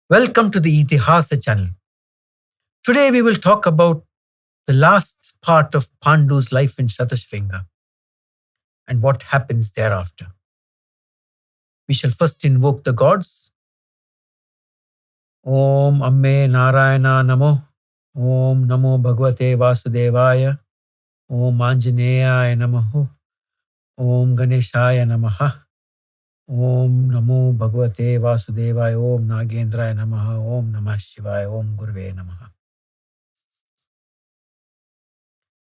Welcome to the 𝐬𝐴𝐻 channel. Today we will talk about the last part of Pandu's life in Shatashringa and what happens thereafter. We shall first invoke the gods. Om Amme Narayana Namo. Om Namo Bhagavate Vasudevaya. Om Anjaneyaya Namaho. Om Ganeshaya Namaha. Om Namo Bhagavate Vasudevaya. Om Nagendraya Namaha. Om Namah Shivaya. Om Guruve Namaha.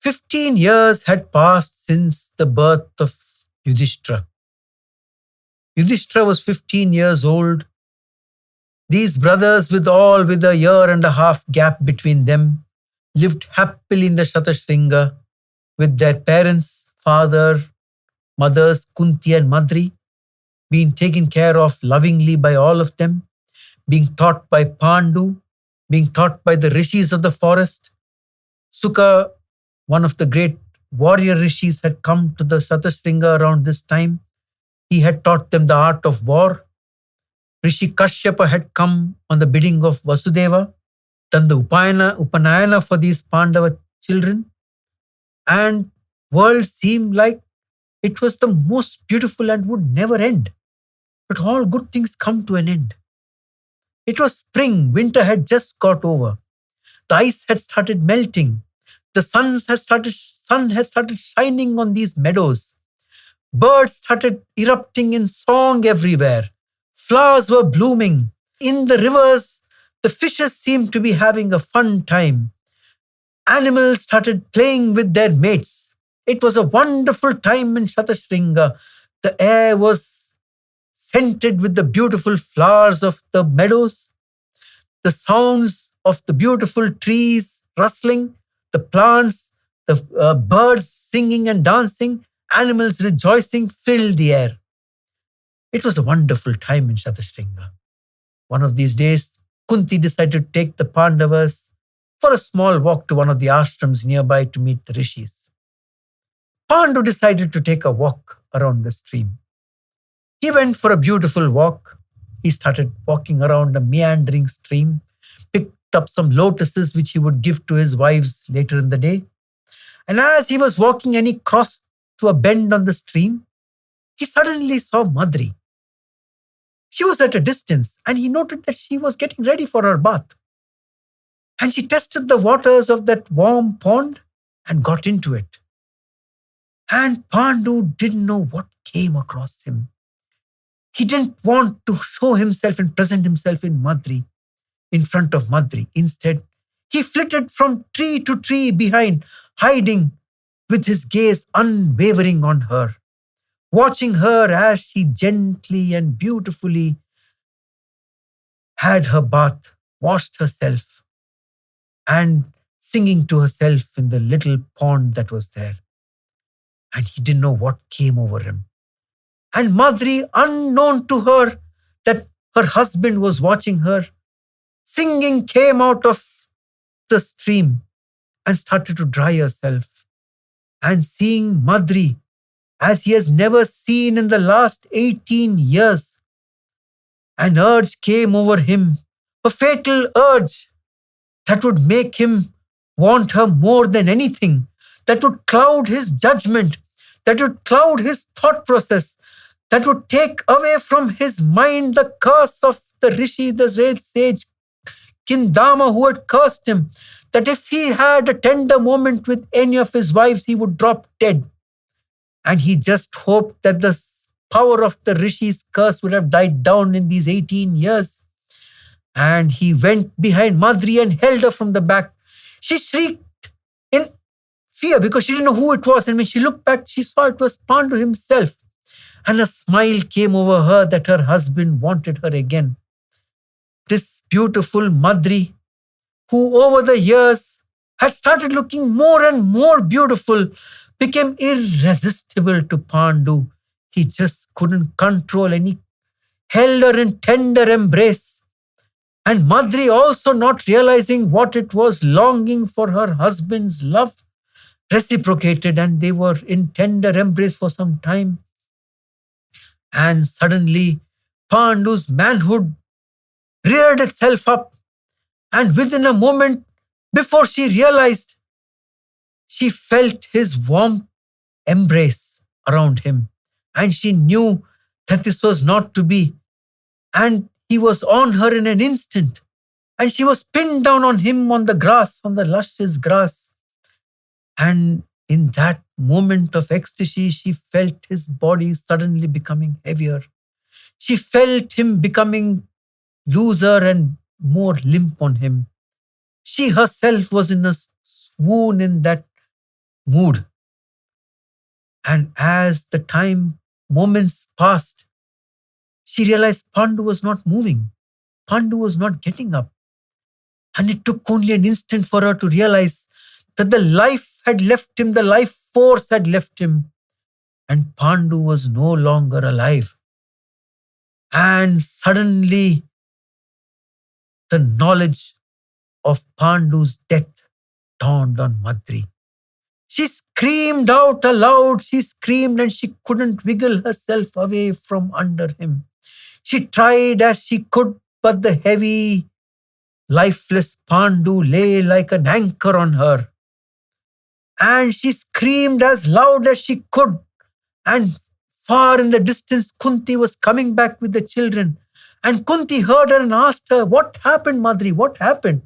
15 years had passed since the birth of Yudhishthira. Yudhishthira was 15 years old. These brothers, with a year and a half gap between them, lived happily in the Shatashringa with their parents, father, mothers, Kunti and Madri, being taken care of lovingly by all of them, being taught by Pandu, being taught by the rishis of the forest. Sukha, one of the great warrior rishis, had come to the Shatashringa around this time. He had taught them the art of war. Rishi Kashyapa had come on the bidding of Vasudeva, done the Upanayana for these Pandava children, and world seemed like it was the most beautiful and would never end. But all good things come to an end. It was spring, winter had just got over. The ice had started melting. The sun has started shining on these meadows. Birds started erupting in song everywhere. Flowers were blooming. In the rivers, the fishes seemed to be having a fun time. Animals started playing with their mates. It was a wonderful time in Shatashringa. The air was scented with the beautiful flowers of the meadows, the sounds of the beautiful trees rustling, the plants, the birds singing and dancing, animals rejoicing filled the air. It was a wonderful time in Shatashringa. One of these days, Kunti decided to take the Pandavas for a small walk to one of the ashrams nearby to meet the rishis. Pandu decided to take a walk around the stream. He went for a beautiful walk. He started walking around a meandering stream, picked up some lotuses which he would give to his wives later in the day. And as he was walking and he crossed to a bend on the stream, he suddenly saw Madri. She was at a distance and he noted that she was getting ready for her bath. And she tested the waters of that warm pond and got into it. And Pandu didn't know what came across him. He didn't want to show himself and present himself in front of Madri. Instead, he flitted from tree to tree behind, hiding with his gaze unwavering on her, watching her as she gently and beautifully had her bath, washed herself, and singing to herself in the little pond that was there. And he didn't know what came over him. And Madri, unknown to her that her husband was watching her, singing, came out of the stream and started to dry herself. And seeing Madri as he has never seen in the last 18 years, an urge came over him, a fatal urge that would make him want her more than anything, that would cloud his judgment, that would cloud his thought process, that would take away from his mind the curse of the Rishi, the great sage Kindama, who had cursed him, that if he had a tender moment with any of his wives, he would drop dead. And he just hoped that the power of the Rishi's curse would have died down in these 18 years. And he went behind Madri and held her from the back. She shrieked in fear because she didn't know who it was. And when she looked back, she saw it was Pandu himself. And a smile came over her that her husband wanted her again. This beautiful Madri, who over the years had started looking more and more beautiful, became irresistible to Pandu. He just couldn't control, and he held her in tender embrace. And Madri, also not realizing what it was, longing for her husband's love, reciprocated, and they were in tender embrace for some time. And suddenly, Pandu's manhood reared itself up, and within a moment, before she realized, she felt his warm embrace around him, and she knew that this was not to be, and he was on her in an instant, and she was pinned down on him on the grass, on the luscious grass. And in that moment of ecstasy, she felt his body suddenly becoming heavier. She felt him becoming looser and more limp on him. She herself was in a swoon in that mood. And as the moments passed, she realized Pandu was not moving. Pandu was not getting up. And it took only an instant for her to realize that the life had left him, the life force had left him, and Pandu was no longer alive. And suddenly, the knowledge of Pandu's death dawned on Madri. She screamed out aloud. She screamed and she couldn't wiggle herself away from under him. She tried as she could, but the heavy, lifeless Pandu lay like an anchor on her. And she screamed as loud as she could. And far in the distance, Kunti was coming back with the children. And Kunti heard her and asked her, "What happened, Madri? What happened?"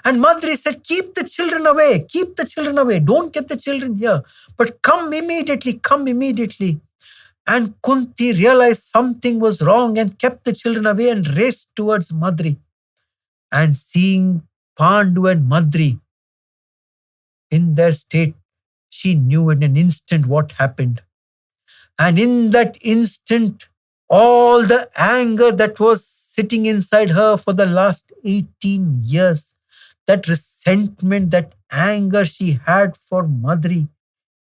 And Madri said, "Keep the children away. Keep the children away. Don't get the children here. But come immediately. Come immediately." And Kunti realized something was wrong and kept the children away and raced towards Madri. And seeing Pandu and Madri in their state, she knew in an instant what happened. And in that instant, all the anger that was sitting inside her for the last 18 years, that resentment, that anger she had for Madri,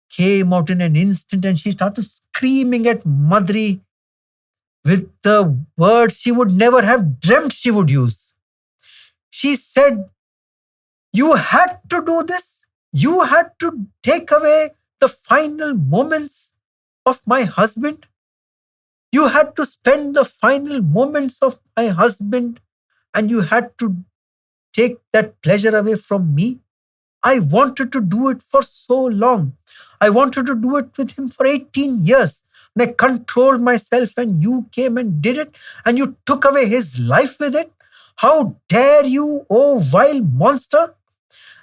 came out in an instant, and she started screaming at Madri with the words she would never have dreamt she would use. She said, "You had to do this. You had to take away the final moments of my husband. You had to spend the final moments of my husband, and you had to take that pleasure away from me. I wanted to do it for so long. I wanted to do it with him for 18 years. And I controlled myself, and you came and did it, and you took away his life with it. How dare you, oh vile monster?"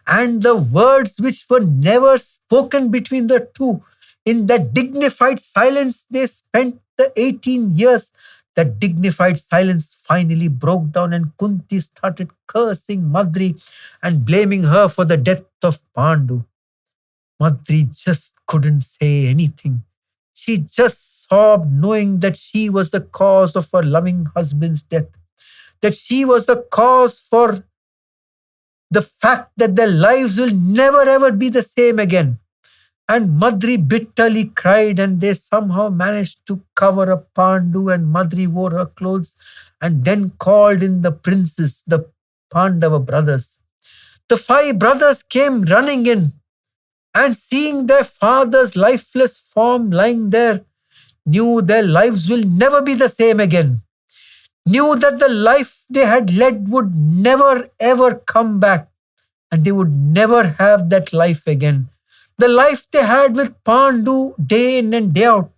And the words which were never spoken between the two, in that dignified silence they spent the 18 years, that dignified silence finally broke down, and Kunti started cursing Madri and blaming her for the death of Pandu. Madri just couldn't say anything. She just sobbed, knowing that she was the cause of her loving husband's death, that she was the cause for the fact that their lives will never ever be the same again. And Madri bitterly cried, and they somehow managed to cover up Pandu, and Madri wore her clothes and then called in the princes, the Pandava brothers. The 5 brothers came running in, and seeing their father's lifeless form lying there, knew their lives will never be the same again, knew that the life they had led would never ever come back, and they would never have that life again. The life they had with Pandu day in and day out,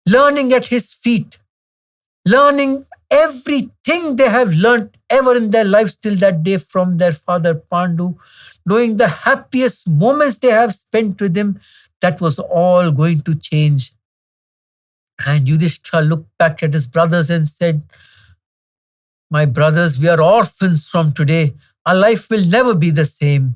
learning at his feet, learning everything they have learnt ever in their lives till that day from their father Pandu, knowing the happiest moments they have spent with him, that was all going to change. And Yudhishthira looked back at his brothers and said, "My brothers, we are orphans from today. Our life will never be the same."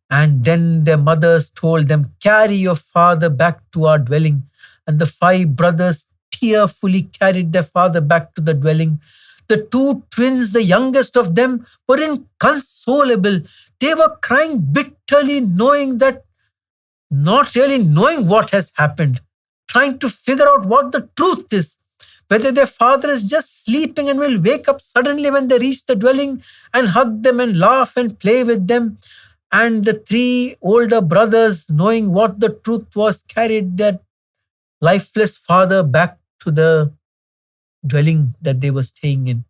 And then their mothers told them, "Carry your father back to our dwelling." And the 5 brothers tearfully carried their father back to the dwelling. The 2 twins, the youngest of them, were inconsolable. They were crying bitterly, not really knowing what has happened, trying to figure out what the truth is, whether their father is just sleeping and will wake up suddenly when they reach the dwelling and hug them and laugh and play with them. And the 3 older brothers, knowing what the truth was, carried their lifeless father back to the dwelling that they were staying in.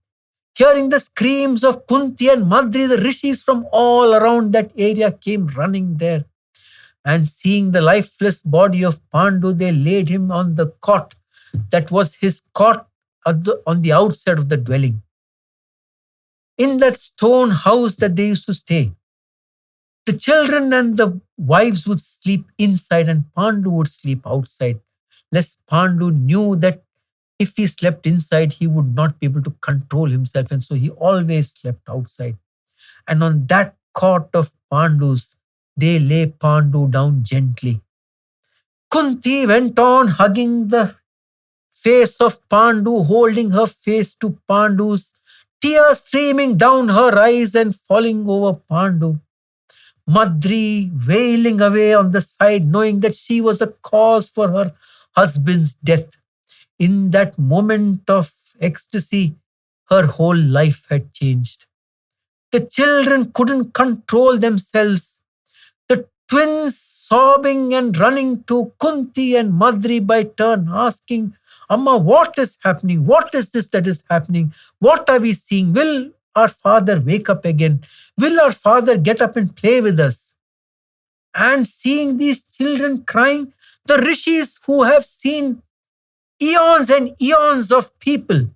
Hearing the screams of Kunti and Madri, the rishis from all around that area came running there. And seeing the lifeless body of Pandu, they laid him on the cot that was his cot on the outside of the dwelling. In that stone house that they used to stay, the children and the wives would sleep inside and Pandu would sleep outside, lest Pandu knew that if he slept inside, he would not be able to control himself, and so he always slept outside. And on that cot of Pandu's, they lay Pandu down gently. Kunti went on hugging the face of Pandu, holding her face to Pandu's, tears streaming down her eyes and falling over Pandu. Madri wailing away on the side, knowing that she was the cause for her husband's death. In that moment of ecstasy, her whole life had changed. The children couldn't control themselves. The twins sobbing and running to Kunti and Madri by turn, asking, Amma, what is happening? What is this that is happening? What are we seeing? Will our father wake up again? Will our father get up and play with us? And seeing these children crying, the rishis who have seen eons and eons of people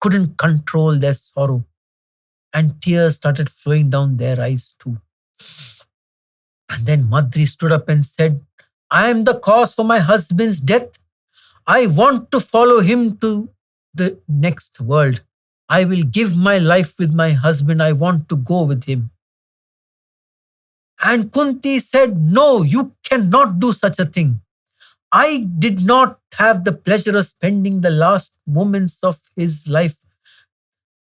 couldn't control their sorrow, and tears started flowing down their eyes too. And then Madri stood up and said, I am the cause for my husband's death. I want to follow him to the next world. I will give my life with my husband. I want to go with him. And Kunti said, no, you cannot do such a thing. I did not have the pleasure of spending the last moments of his life,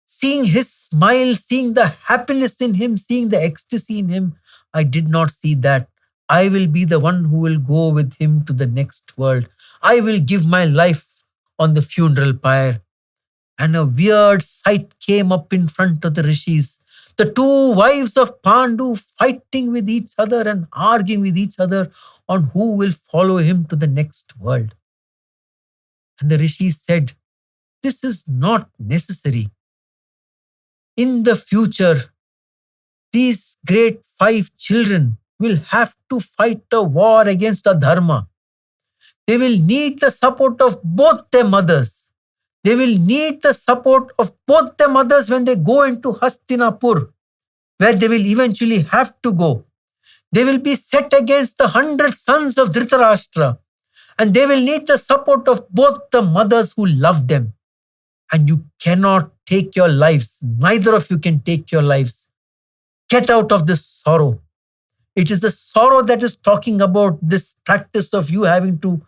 seeing his smile, seeing the happiness in him, seeing the ecstasy in him. I did not see that. I will be the one who will go with him to the next world. I will give my life on the funeral pyre. And a weird sight came up in front of the rishis. The two wives of Pandu fighting with each other and arguing with each other on who will follow him to the next world. And the rishis said, this is not necessary. In the future, these great 5 children will have to fight a war against adharma. They will need the support of both their mothers. They will need the support of both their mothers when they go into Hastinapur, where they will eventually have to go. They will be set against the 100 sons of Dhritarashtra, and they will need the support of both the mothers who love them. And you cannot take your lives. Neither of you can take your lives. Get out of this sorrow. It is the sorrow that is talking about this practice of you having to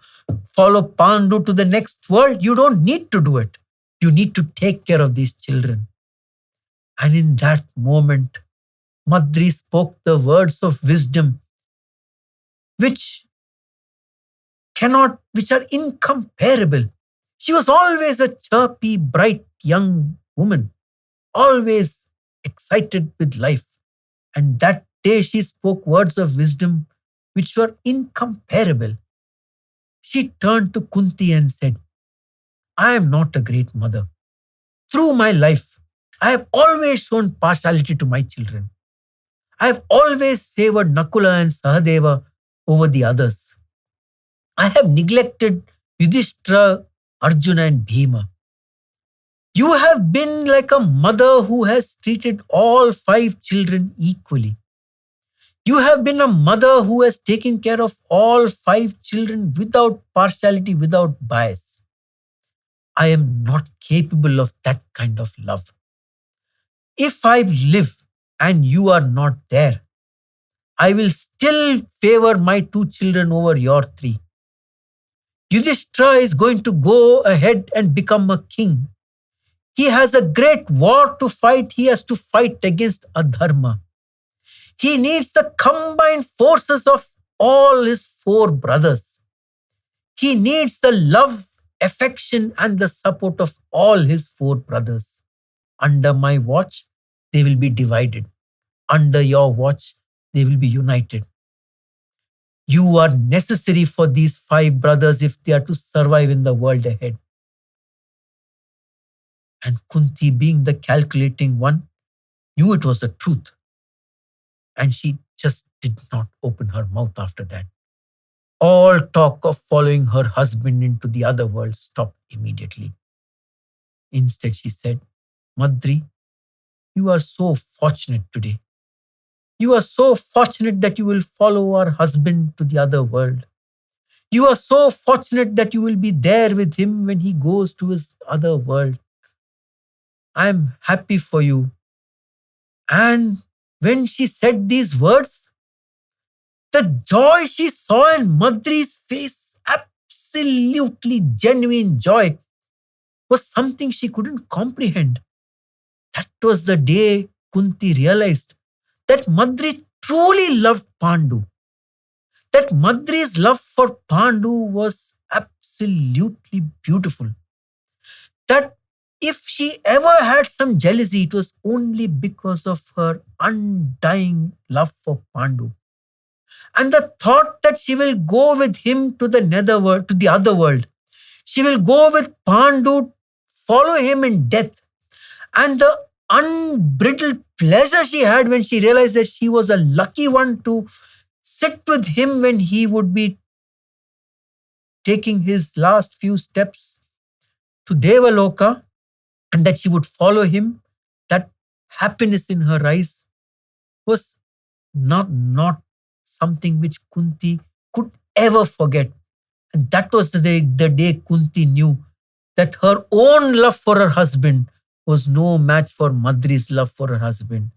follow Pandu to the next world. You don't need to do it. You need to take care of these children. And in that moment, Madri spoke the words of wisdom, which are incomparable. She was always a chirpy, bright young woman, always excited with life. And that day she spoke words of wisdom which were incomparable. She turned to Kunti and said, I am not a great mother. Through my life, I have always shown partiality to my children. I have always favored Nakula and Sahadeva over the others. I have neglected Yudhishthira, Arjuna and Bhima. You have been like a mother who has treated all 5 children equally. You have been a mother who has taken care of all 5 children without partiality, without bias. I am not capable of that kind of love. If I live and you are not there, I will still favor my 2 children over your 3. Yudhishthira is going to go ahead and become a king. He has a great war to fight. He has to fight against adharma. He needs the combined forces of all his 4 brothers. He needs the love, affection, and the support of all his 4 brothers. Under my watch, they will be divided. Under your watch, they will be united. You are necessary for these 5 brothers if they are to survive in the world ahead. And Kunti, being the calculating one, knew it was the truth. And she just did not open her mouth after that. All talk of following her husband into the other world stopped immediately. Instead, she said, Madri, you are so fortunate today. You are so fortunate that you will follow our husband to the other world. You are so fortunate that you will be there with him when he goes to his other world. I am happy for you. And when she said these words, the joy she saw in Madri's face, absolutely genuine joy, was something she couldn't comprehend. That was the day Kunti realized that Madri truly loved Pandu, that Madri's love for Pandu was absolutely beautiful, that if she ever had some jealousy, it was only because of her undying love for Pandu. And the thought that she will go with him to the netherworld, to the other world, she will go with Pandu, follow him in death, and the unbridled pleasure she had when she realized that she was a lucky one to sit with him when he would be taking his last few steps to Devaloka, and that she would follow him, that happiness in her eyes was not something which Kunti could ever forget. And that was the day Kunti knew that her own love for her husband was no match for Madri's love for her husband.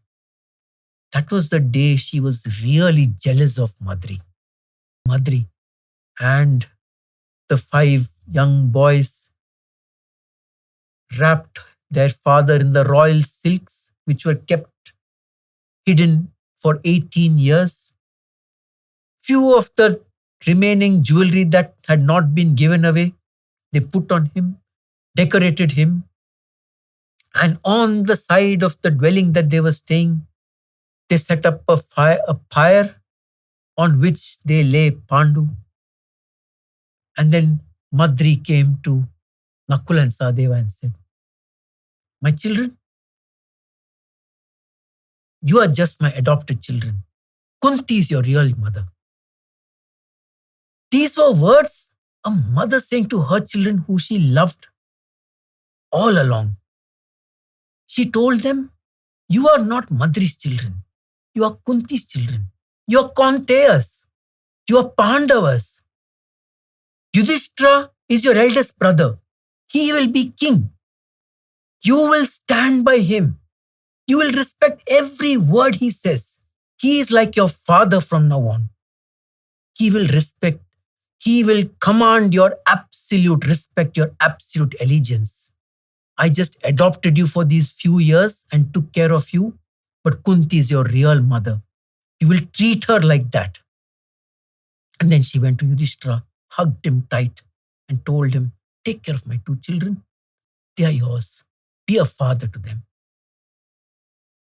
That was the day she was really jealous of Madri. Madri and the 5 young boys wrapped their father in the royal silks, which were kept hidden for 18 years. Few of the remaining jewelry that had not been given away, they put on him, decorated him, and on the side of the dwelling that they were staying, they set up a pyre on which they lay Pandu. And then Madri came to Nakula and Sahadeva and said, my children, you are just my adopted children. Kunti is your real mother. These were words a mother saying to her children who she loved all along. She told them, you are not Madri's children. You are Kunti's children. You are 𝐭𝐡𝐚𝐭. You are Pandavas. Yudhishthira is your eldest brother. He will be king. You will stand by him. You will respect every word he says. He is like your father from now on. He will respect. He will command your absolute respect, your absolute allegiance. I just adopted you for these few years and took care of you, but Kunti is your real mother. You will treat her like that. And then she went to Yudhishthira, hugged him tight, and told him, take care of my 2 children. They are yours. Be a father to them.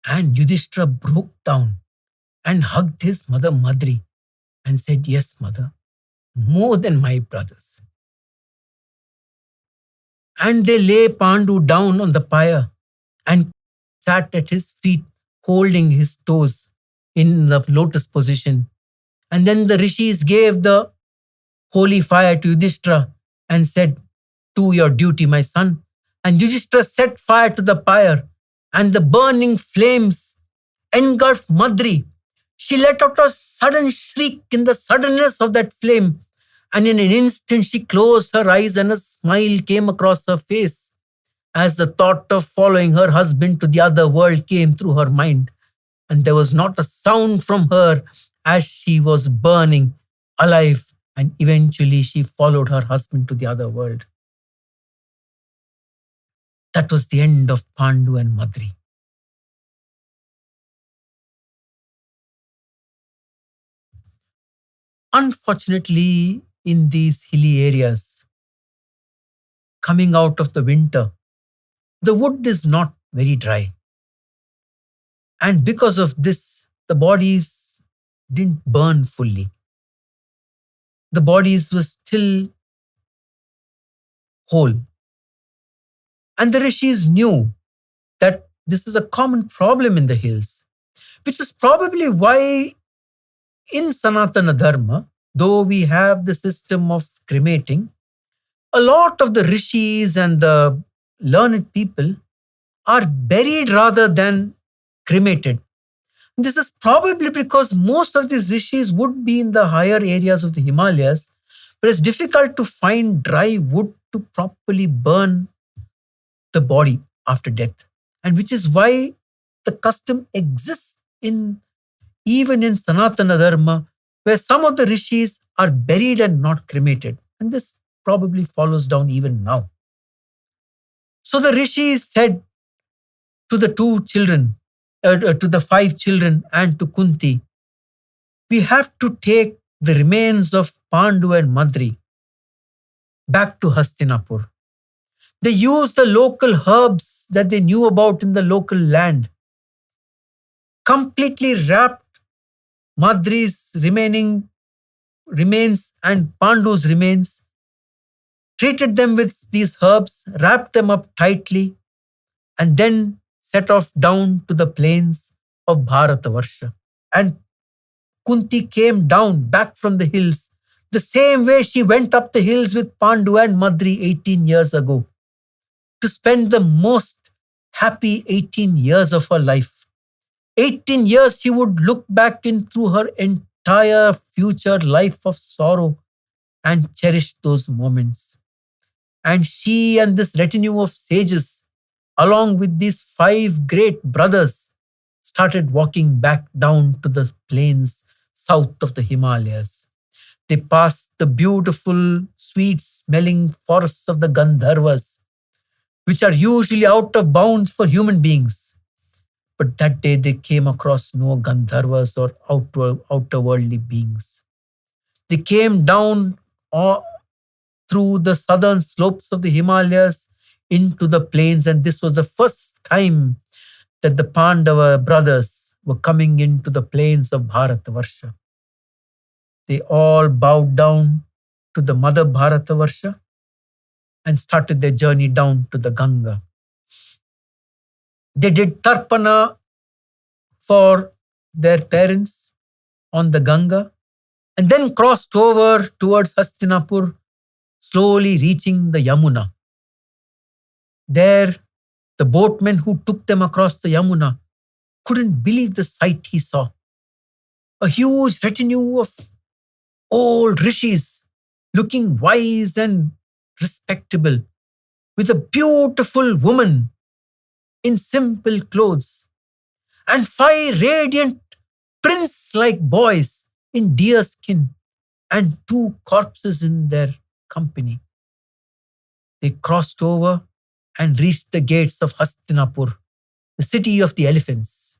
And Yudhishthira broke down and hugged his mother Madri and said, yes, mother, more than my brothers. And they lay Pandu down on the pyre and sat at his feet, holding his toes in the lotus position. And then the rishis gave the holy fire to Yudhishthira and said, do your duty, my son. And Yudhishthira set fire to the pyre, and the burning flames engulfed Madri. She let out a sudden shriek in the suddenness of that flame, and in an instant she closed her eyes and a smile came across her face as the thought of following her husband to the other world came through her mind. And there was not a sound from her as she was burning alive, and eventually she followed her husband to the other world. That was the end of Pandu and Madri. Unfortunately, in these hilly areas, coming out of the winter, the wood is not very dry. And because of this, the bodies didn't burn fully. The bodies were still whole. And the rishis knew that this is a common problem in the hills, which is probably why in Sanatana Dharma, though we have the system of cremating, a lot of the rishis and the learned people are buried rather than cremated. This is probably because most of these rishis would be in the higher areas of the Himalayas, but it's difficult to find dry wood to properly burn the body after death. And which is why the custom exists in even in Sanatana Dharma, where some of the rishis are buried and not cremated. And this probably follows down even now. So the rishis said to the to the 5 children and to Kunti, we have to take the remains of Pandu and Madri back to Hastinapur. They used the local herbs that they knew about in the local land, completely wrapped Madri's remains and Pandu's remains, treated them with these herbs, wrapped them up tightly, and then set off down to the plains of Bharatavarsha. And Kunti came down back from the hills the same way she went up the hills with Pandu and Madri 18 years ago, to spend the most happy 18 years of her life. 18 years she would look back in through her entire future life of sorrow and cherish those moments. And she and this retinue of sages, along with these 5 great brothers, started walking back down to the plains south of the Himalayas. They passed the beautiful, sweet-smelling forests of the Gandharvas, which are usually out of bounds for human beings. But that day they came across no Gandharvas or outerworldly beings. They came down through the southern slopes of the Himalayas into the plains, and this was the first time that the Pandava brothers were coming into the plains of Bharatavarsha. They all bowed down to the mother Bharatavarsha and started their journey down to the Ganga. They did tarpana for their parents on the Ganga and then crossed over towards Hastinapur, slowly reaching the Yamuna. There, the boatman who took them across the Yamuna couldn't believe the sight he saw. A huge retinue of old rishis, looking wise and respectable, with a beautiful woman in simple clothes, and 5 radiant prince-like boys in deer skin, and 2 corpses in their company. They crossed over and reached the gates of Hastinapur, the city of the elephants.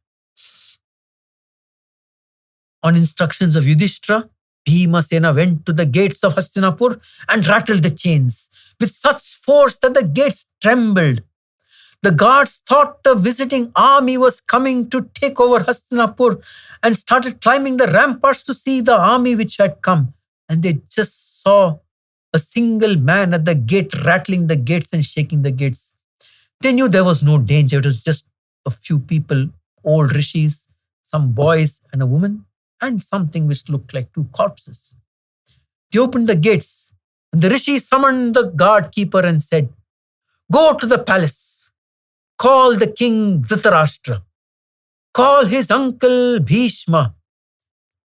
On instructions of Yudhishthira, Bhimasena went to the gates of Hastinapur and rattled the chains with such force that the gates trembled. The guards thought the visiting army was coming to take over Hastinapur and started climbing the ramparts to see the army which had come. And they just saw a single man at the gate rattling the gates and shaking the gates. They knew there was no danger. It was just a few people, old rishis, some boys and a woman, and something which looked like 2 corpses. They opened the gates, and the rishi summoned the guard keeper and said, "Go to the palace, call the king Dhritarashtra, call his uncle Bhishma,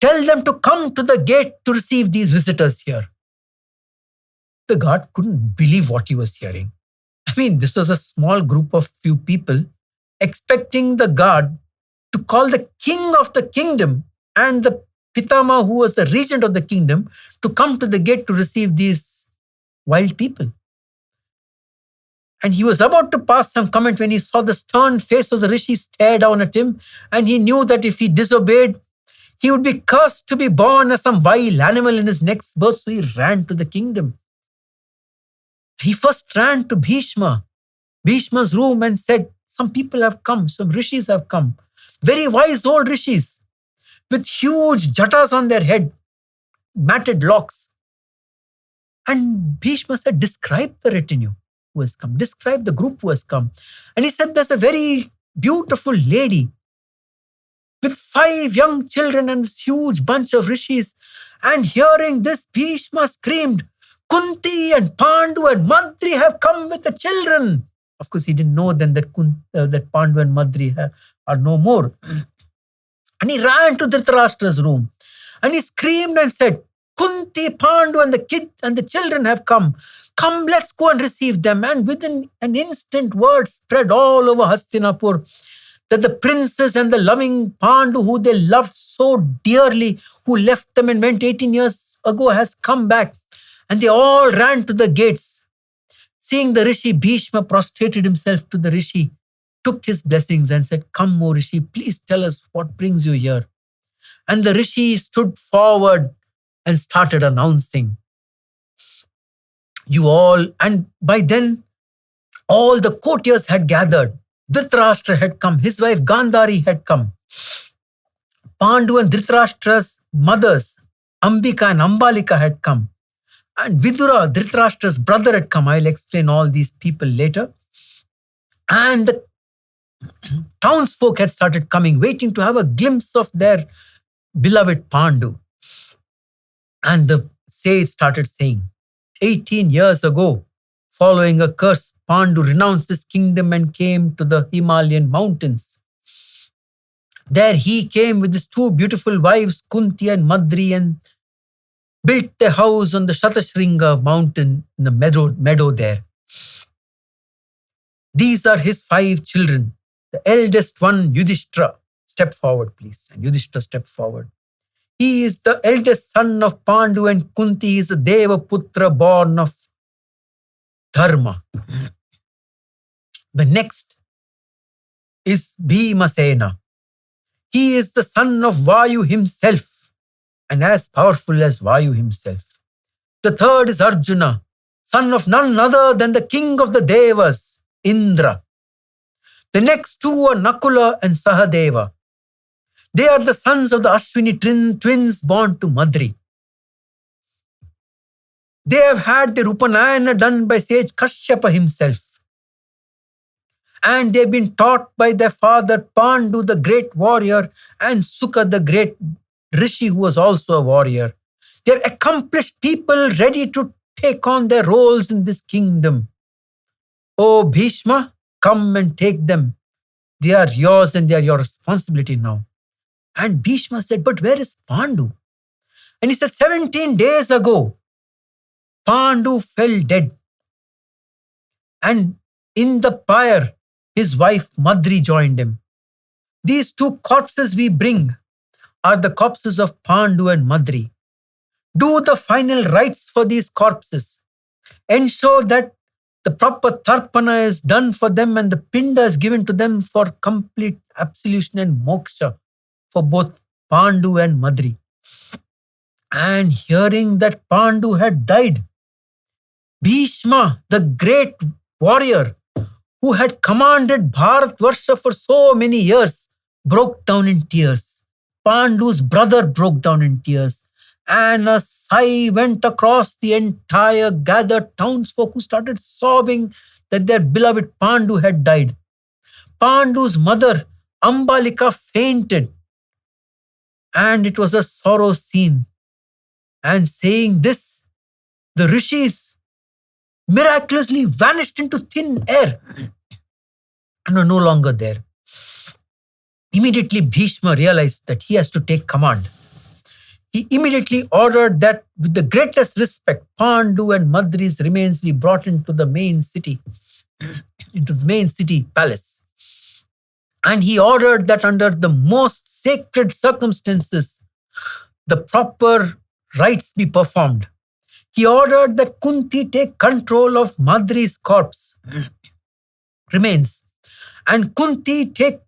tell them to come to the gate to receive these visitors here." The guard couldn't believe what he was hearing. I mean, this was a small group of few people expecting the guard to call the king of the kingdom and the Pitama, who was the regent of the kingdom, to come to the gate to receive these wild people. And he was about to pass some comment when he saw the stern face of the rishi stare down at him, and he knew that if he disobeyed, he would be cursed to be born as some wild animal in his next birth, so he ran to the kingdom. He first ran to Bhishma's room, and said, "Some people have come, some rishis have come, very wise old rishis, with huge jatas on their head, matted locks." And Bhishma said, "Describe the retinue. who has come. Describe the group who has come. And he said, there's a very beautiful lady with 5 young children and this huge bunch of rishis. And hearing this, Bhishma screamed, Kunti and Pandu and Madri have come with the children. Of course, he didn't know then that Pandu and Madri are no more. And he ran to Dhritarashtra's room and he screamed and said, Kunti, Pandu and the kids and the children have come. Come, let's go and receive them. And within an instant, word spread all over Hastinapur that the princes and the loving Pandu, who they loved so dearly, who left them and went 18 years ago, has come back. And they all ran to the gates. Seeing the Rishi, Bhishma prostrated himself to the Rishi, took his blessings and said, come, O Rishi, please tell us what brings you here. And the Rishi stood forward and started announcing, you all, and by then, all the courtiers had gathered. Dhritarashtra had come, his wife Gandhari had come. Pandu and Dhritarashtra's mothers, Ambika and Ambalika had come. And Vidura, Dhritarashtra's brother, had come. I'll explain all these people later. And the townsfolk had started coming, waiting to have a glimpse of their beloved Pandu. And the sage started saying, 18 years ago, following a curse, Pandu renounced his kingdom and came to the Himalayan mountains. There he came with his 2 beautiful wives, Kunti and Madri, and built their house on the Shatashringa mountain in the meadow there. These are his 5 children. The eldest one, Yudhishthira. Step forward, please. And Yudhishthira stepped forward. He is the eldest son of Pandu and Kunti. He is the Devaputra born of Dharma. The next is Bhimasena. He is the son of Vayu himself and as powerful as Vayu himself. The third is Arjuna, son of none other than the king of the Devas, Indra. The next 2 are Nakula and Sahadeva. They are the sons of the Ashwini twins born to Madri. They have had their Upanayana done by sage Kashyapa himself. And they've been taught by their father Pandu, the great warrior, and Sukha, the great Rishi, who was also a warrior. They're accomplished people ready to take on their roles in this kingdom. Oh, Bhishma, come and take them. They are yours and they are your responsibility now. And Bhishma said, but where is Pandu? And he said, 17 days ago, Pandu fell dead. And in the pyre, his wife Madri joined him. These 2 corpses we bring are the corpses of Pandu and Madri. Do the final rites for these corpses. Ensure that the proper tarpana is done for them and the pinda is given to them for complete absolution and moksha for both Pandu and Madri. And hearing that Pandu had died, Bhishma, the great warrior who had commanded Bharatvarsha for so many years, broke down in tears. Pandu's brother broke down in tears. And a sigh went across the entire gathered townsfolk who started sobbing that their beloved Pandu had died. Pandu's mother, Ambalika, fainted. And it was a sorrow scene. And saying this, the rishis miraculously vanished into thin air and were no longer there. Immediately, Bhishma realized that he has to take command. He immediately ordered that with the greatest respect, Pandu and Madri's remains be brought into the main city, into the main city palace. And he ordered that under the most sacred circumstances, the proper rites be performed. He ordered that Kunti take control of Madri's corpse remains, and Kunti take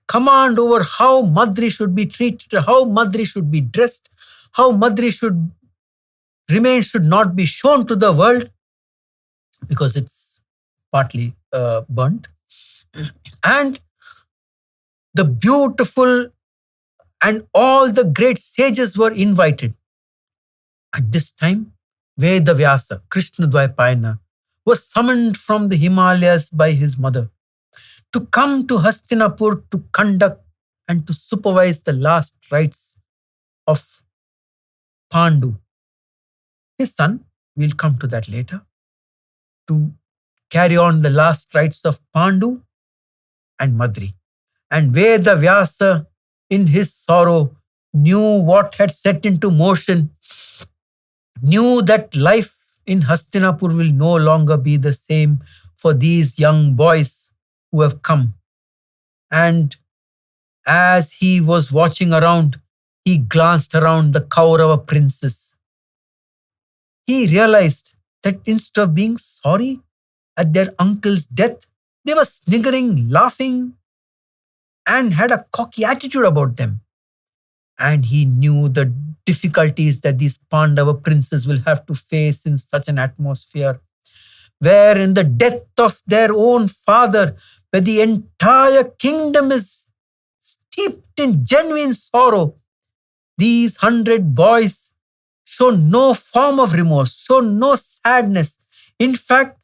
command over how Madri should be treated, how Madri should be dressed, how Madri should not be shown to the world because it's partly burnt. And the beautiful and all the great sages were invited. At this time, Veda Vyasa, Krishna Dvaipayana, was summoned from the Himalayas by his mother to come to Hastinapur to conduct and to supervise the last rites of Pandu. His son, we'll come to that later, to carry on the last rites of Pandu and Madri. And Veda Vyasa, in his sorrow, knew what had set into motion, knew that life in Hastinapur will no longer be the same for these young boys who have come. And as he was watching around, he glanced around the Kaurava princes. He realized that instead of being sorry at their uncle's death, they were sniggering, laughing, and had a cocky attitude about them. And he knew the difficulties that these Pandava princes will have to face in such an atmosphere, where in the death of their own father, where the entire kingdom is steeped in genuine sorrow, these 100 boys show no form of remorse, show no sadness. In fact,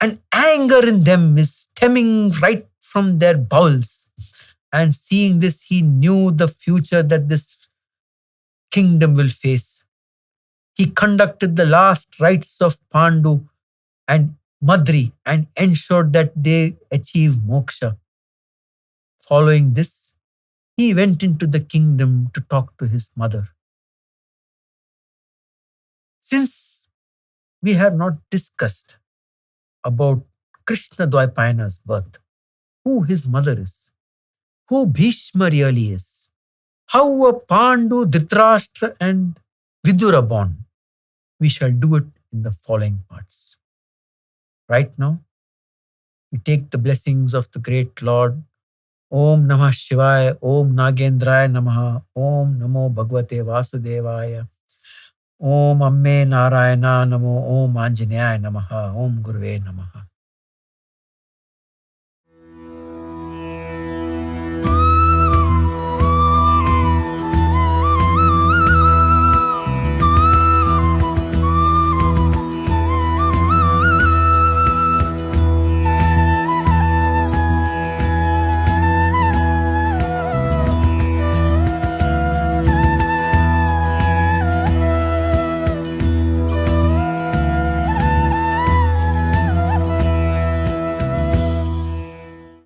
an anger in them is stemming right from their bowels. And seeing this, he knew the future that this kingdom will face. He conducted the last rites of Pandu and Madri and ensured that they achieve moksha. Following this, he went into the kingdom to talk to his mother. Since we have not discussed about Krishna Dvaipayana's birth, who his mother is, who Bhishma really is, how were Pandu, Dhritarashtra and Vidura born, we shall do it in the following parts. Right now, we take the blessings of the great Lord. Om Namah Shivaya, Om Nagendraya Namaha, Om Namo Bhagavate Vasudevaya, Om Amme Narayana Namo, Om Anjaneyaya Namaha, Om Guruve Namaha.